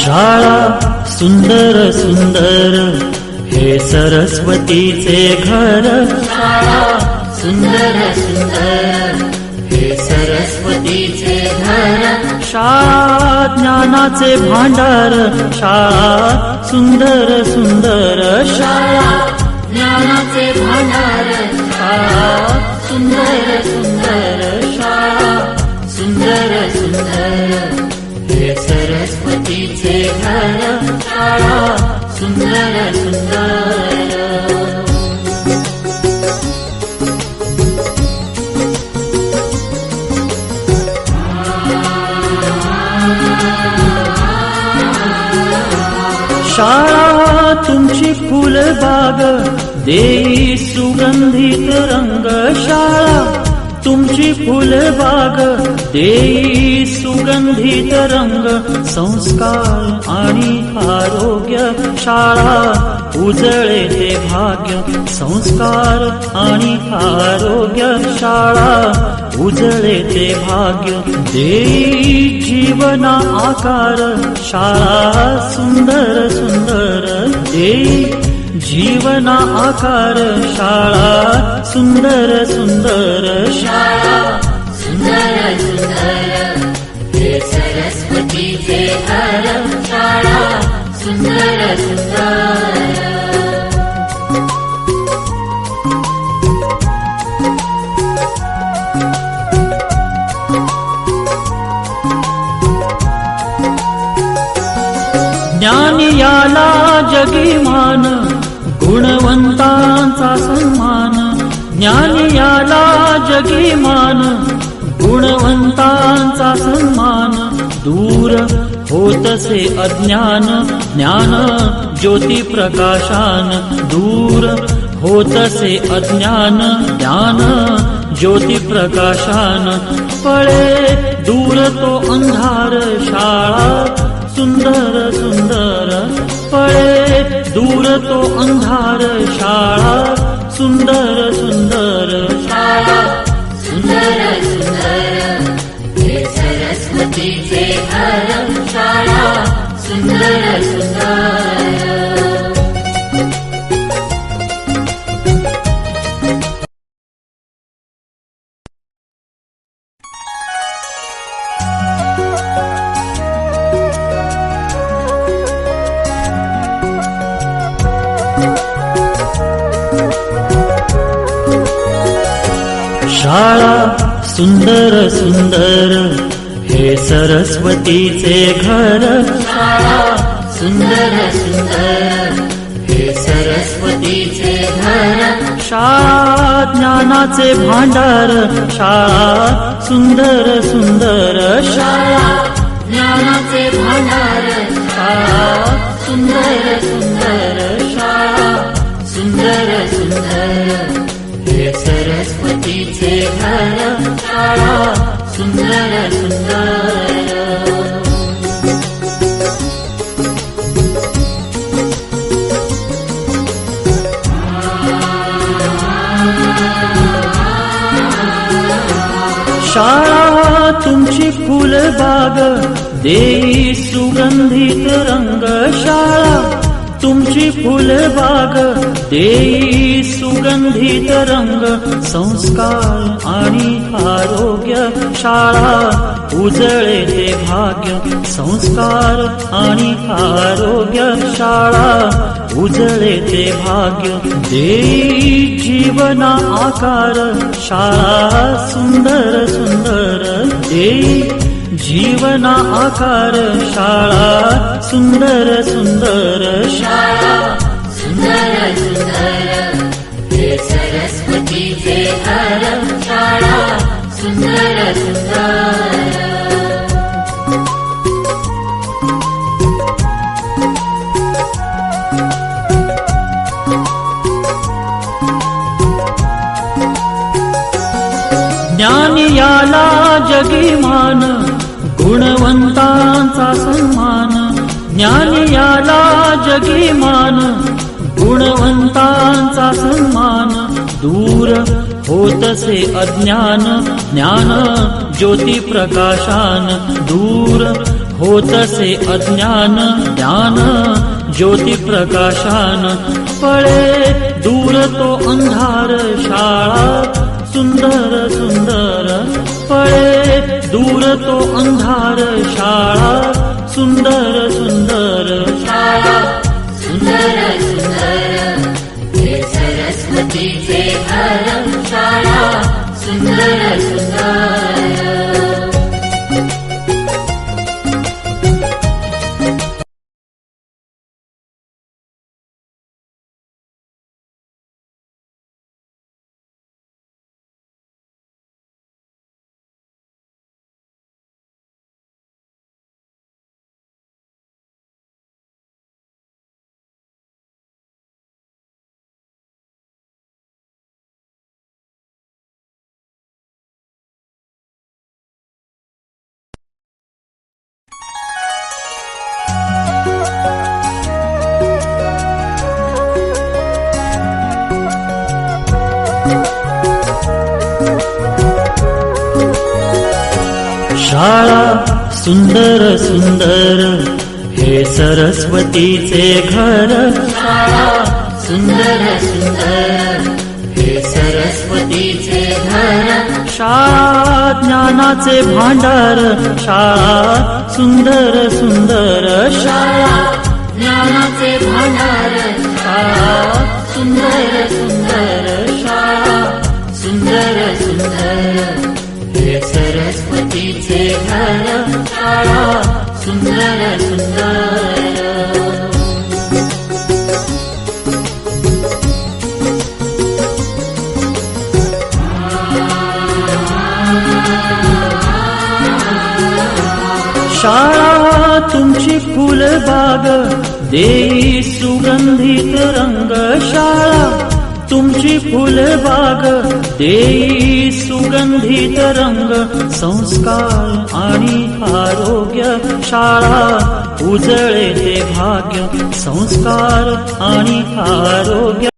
शाळा सुंदर सुंदर हे सरस्वतीचे घर. शाळा सुंदर सुंदर हे सरस्वतीचे घर. शाळा ज्ञानाचे भांडार. शाळा सुंदर सुंदर. शाळा ज्ञानाचे भांडार. शाळा सुंदर सुंदर. शाळा सुंदर सुंदर हे सरस्वतीचे घर. शाळा सुंदर सुंदर. शाळा तुमची फुलबाग देई सुगंधित रंग. शाळा तुमची फुलबाग देई सुगंधित रंग. संस्कार आणि आरोग्य शाळा उजळे ते भाग्य. संस्कार आणि आरोग्य शाळा उजळे ते भाग्य. देई जीवना आकार. शाळा सुंदर सुंदर देई जीवना आकार. शाळा सुंदर सुंदर. शाळा सुंदर सुंदर हे सरस्वतीचे घर. शाळा सुंदर सुंदर. ज्ञान याला जगी मान. गुणवंतांचा सन्मान. ज्ञान याला जगी मान. गुणवंतांचा सन्मान. दूर होतसे अज्ञान. ज्ञान ज्योती प्रकाशान. दूर होतसे अज्ञान. ज्ञान ज्योती प्रकाशान. पळे दूर तो अंधार. शाळा सुंदर सुंदर. पळे दूर तो अंधार. शाळा सुंदर सुंदर. शाळा सुंदर सुंदर हे सरस्वतीचे घर. शाळा सुंदर सुंदर. शाळा सुंदर सुंदर हे सरस्वतीचे घर. शाळा सुंदर सुंदर हे सरस्वतीचे घर. शाळा ज्ञानाचे भांडार. शाळा सुंदर सुंदर. शाळा ज्ञानाचे भांडार. शाळा सुंदर सुंदर. शाळा सुंदर सुंदर हे सरस्वतीचे घर. शाळा सुंदर सुंदर. शाळा तुमची फुलबाग देई सुगंधित रंग. शाळा तुमची फुलबाग देई सुगंधित रंग. संस्कार आणि आरोग्य शाळा उजळे ते भाग्य. संस्कार आणि आरोग्य शाळा उजळे ते भाग्य. देई जीवना आकार. शाळा सुंदर सुंदर देई जीवना आकार. शाळा सुंदर सुंदर. शाळा सुंदर सुंदर हे सरस्वतीचे घर. शाळा सुंदर सुंदर. ज्ञान याला जगी मान. गुणवंतांचा सन्मान. ज्ञान याला जगी मान. गुणवंतांचा सन्मान. दूर होतसे अज्ञान. ज्ञान ज्योती प्रकाशान. दूर होतसे अज्ञान ज्ञान ज्योती प्रकाशान पळे दूर तो अंधार शाळा सुंदर सुंदर पळे दूर तो अंधार शाळा सुंदर सुंदर शाळा सुंदर सुंदर हे सरस्वतीचे घर शाळा सुंदर सुंदर शाळा सुंदर सुंदर हे सरस्वतीचे घर शाळा सुंदर सुंदर हे सरस्वतीचे घर शाळा ज्ञानाचे भांडार शाळा सुंदर सुंदर शाळा ज्ञानाचे भांडार शाळा सुंदर सुंदर शाळा सुंदर सुंदर हे सरस्वतीचे घर शाळा सुंदर सुंदर शाळा तुमची फुलबाग देई सुगंधित रंग शाळा तुमची फुलबाग देई सुगंधित रंग संस्कार आणि आरोग्य शाळा उजळे ते भाग्य संस्कार आणि आरोग्य